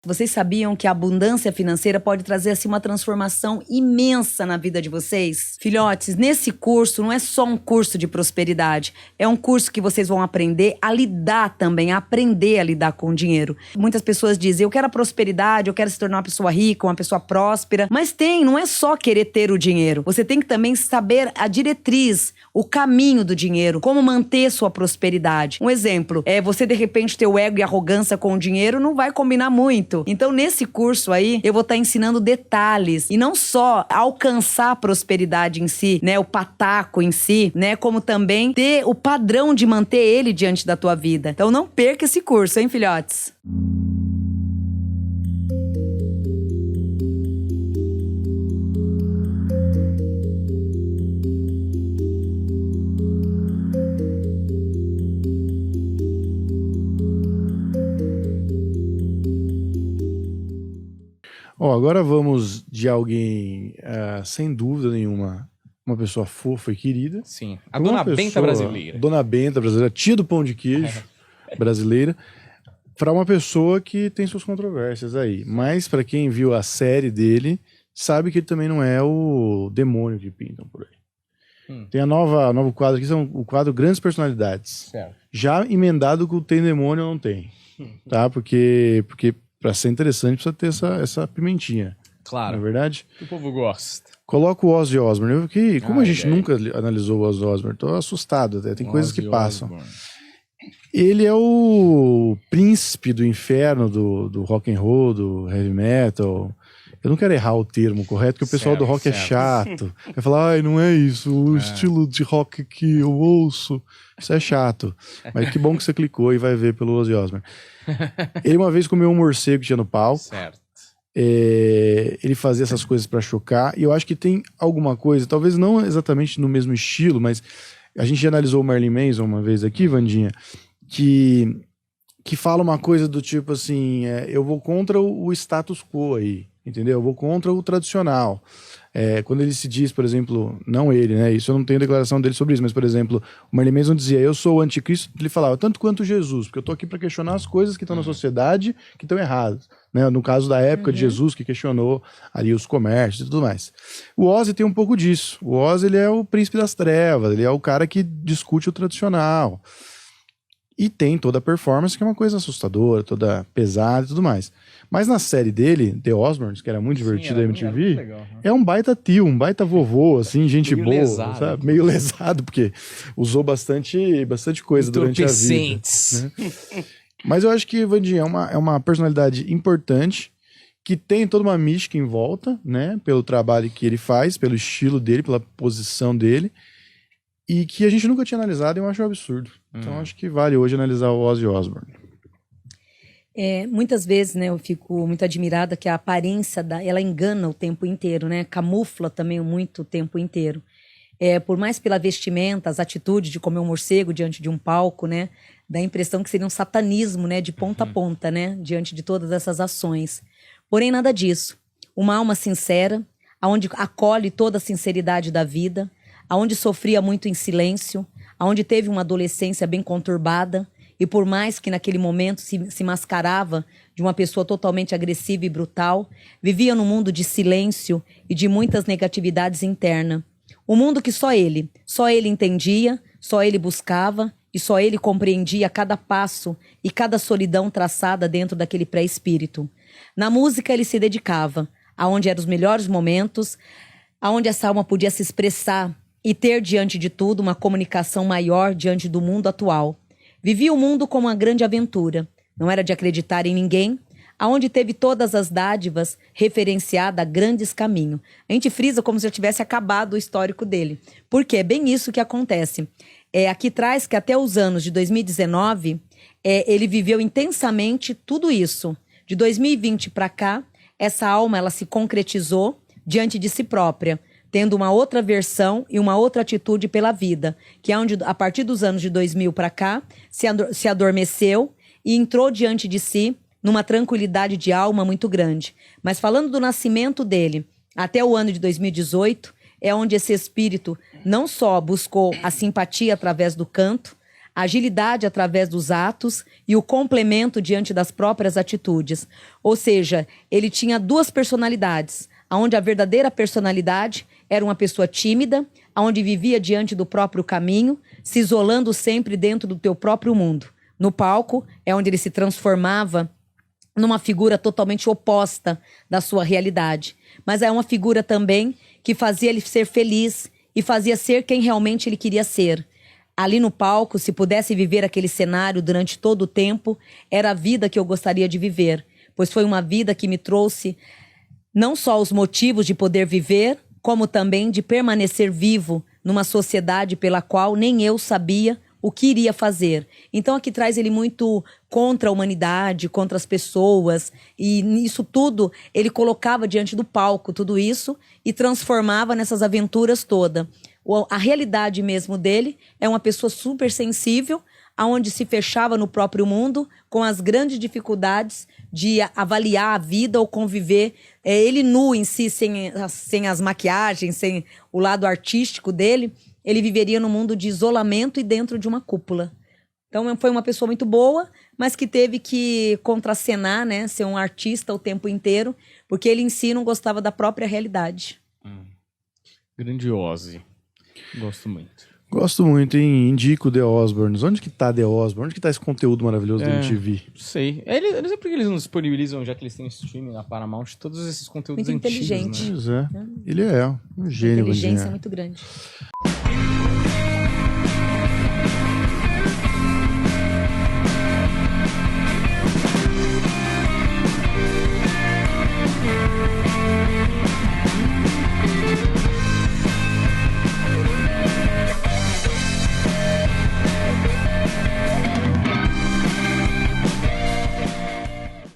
Vocês sabiam que a abundância financeira pode trazer assim uma transformação imensa na vida de vocês? Filhotes, nesse curso não é só um curso de prosperidade, é um curso que vocês vão aprender a lidar também, a aprender a lidar com o dinheiro. Muitas pessoas dizem, eu quero a prosperidade, eu quero se tornar uma pessoa rica, uma pessoa próspera, mas não é só querer ter o dinheiro, você tem que também saber a diretriz, o caminho do dinheiro, como manter sua prosperidade. Um exemplo, você de repente ter o ego e arrogância com o dinheiro não vai combinar muito. Então, nesse curso aí, eu vou estar ensinando detalhes. E não só alcançar a prosperidade em si, né? O pataco em si, né? Como também ter o padrão de manter ele diante da tua vida. Então, não perca esse curso, hein, filhotes? Agora vamos de alguém, sem dúvida nenhuma, uma pessoa fofa e querida. Sim, a Dona Benta brasileira. Dona Benta brasileira, tia do pão de queijo brasileira, para uma pessoa que tem suas controvérsias aí. Mas para quem viu a série dele, sabe que ele também não é o demônio que pintam por aí. Tem novo quadro aqui, são o quadro Grandes Personalidades. Certo. Já emendado com o Tem Demônio ou Não Tem. Tá? Porque para ser interessante, precisa ter essa pimentinha. Claro. Não é verdade? O povo gosta. Coloca o Ozzy Osbourne. Como a gente nunca analisou o Ozzy Osbourne, tô assustado até. Tem coisas que passam. Osbourne. Ele é o príncipe do inferno do rock and roll, do heavy metal. Eu não quero errar o termo correto, porque o pessoal do rock é chato. Vai falar, não é isso, o estilo de rock que eu ouço. Isso é chato. Mas que bom que você clicou e vai ver pelo Ozzy Osbourne. Ele uma vez comeu um morcego que tinha no pau. Certo. Ele fazia essas coisas pra chocar. E eu acho que tem alguma coisa, talvez não exatamente no mesmo estilo, mas a gente já analisou o Marilyn Manson uma vez aqui, Vandinha, que fala uma coisa do tipo assim, eu vou contra o status quo aí, entendeu? Eu vou contra o tradicional. Quando ele se diz, por exemplo, não ele, né? Isso eu não tenho declaração dele sobre isso, mas, por exemplo, o Marilyn Manson dizia, eu sou o anticristo, ele falava, tanto quanto Jesus, porque eu tô aqui para questionar as coisas que estão na sociedade que estão erradas, né? No caso da época de Jesus, que questionou ali os comércios e tudo mais. O Ozzy tem um pouco disso. O Ozzy, ele é o príncipe das trevas, ele é o cara que discute o tradicional. E tem toda a performance, que é uma coisa assustadora, toda pesada e tudo mais. Mas na série dele, The Osbournes, que era muito divertido da MTV, legal, né? É um baita tio, um baita vovô, assim, gente meio boa, lesado, sabe? Meio lesado, porque usou bastante coisa durante a vida. Né? Mas eu acho que Vandinha é uma personalidade importante, que tem toda uma mística em volta, né? Pelo trabalho que ele faz, pelo estilo dele, pela posição dele, e que a gente nunca tinha analisado e eu acho um absurdo. Então acho que vale hoje analisar o Ozzy Osbourne. Muitas vezes, né, eu fico muito admirada que a aparência ela engana o tempo inteiro, né? Camufla também muito o tempo inteiro. Por mais pela vestimenta, as atitudes de comer um morcego diante de um palco, né? Dá a impressão que seria um satanismo, né? De ponta a ponta, né? Diante de todas essas ações. Porém, nada disso. Uma alma sincera, aonde acolhe toda a sinceridade da vida, aonde sofria muito em silêncio, aonde teve uma adolescência bem conturbada, e por mais que naquele momento se mascarava de uma pessoa totalmente agressiva e brutal, vivia num mundo de silêncio e de muitas negatividades internas. Um mundo que só ele entendia, só ele buscava e só ele compreendia cada passo e cada solidão traçada dentro daquele pré-espírito. Na música ele se dedicava, aonde eram os melhores momentos, aonde essa alma podia se expressar e ter diante de tudo uma comunicação maior diante do mundo atual. Vivia o mundo como uma grande aventura, não era de acreditar em ninguém, aonde teve todas as dádivas referenciadas a grandes caminhos. A gente frisa como se já tivesse acabado o histórico dele, porque é bem isso que acontece. Aqui traz que até os anos de 2019, ele viveu intensamente tudo isso. De 2020 para cá, essa alma ela se concretizou diante de si própria, tendo uma outra versão e uma outra atitude pela vida, que é onde, a partir dos anos de 2000 para cá, se adormeceu e entrou diante de si numa tranquilidade de alma muito grande. Mas falando do nascimento dele, até o ano de 2018, é onde esse espírito não só buscou a simpatia através do canto, a agilidade através dos atos e o complemento diante das próprias atitudes. Ou seja, ele tinha duas personalidades, onde a verdadeira personalidade era uma pessoa tímida, onde vivia diante do próprio caminho, se isolando sempre dentro do teu próprio mundo. No palco é onde ele se transformava numa figura totalmente oposta da sua realidade. Mas é uma figura também que fazia ele ser feliz e fazia ser quem realmente ele queria ser. Ali no palco, se pudesse viver aquele cenário durante todo o tempo, era a vida que eu gostaria de viver, pois foi uma vida que me trouxe não só os motivos de poder viver, como também de permanecer vivo numa sociedade pela qual nem eu sabia o que iria fazer. Então aqui traz ele muito contra a humanidade, contra as pessoas, e nisso tudo ele colocava diante do palco tudo isso e transformava nessas aventuras todas. A realidade mesmo dele é uma pessoa super sensível, aonde se fechava no próprio mundo, com as grandes dificuldades de avaliar a vida ou conviver. Ele nu em si, sem as maquiagens, sem o lado artístico dele, ele viveria num mundo de isolamento e dentro de uma cúpula. Então foi uma pessoa muito boa, mas que teve que contracenar, né, ser um artista o tempo inteiro, porque ele em si não gostava da própria realidade. Grandioso. Gosto muito. Gosto muito, hein? Indico The Osbournes. Onde que tá The Osbournes? Onde que tá esse conteúdo maravilhoso da MTV? Não sei. Eu não sei porque eles não disponibilizam, já que eles têm streaming na Paramount, todos esses conteúdos Muito antigos, inteligente. né? Pois é. Ele é um A gênio. inteligência Vandinha. é muito grande.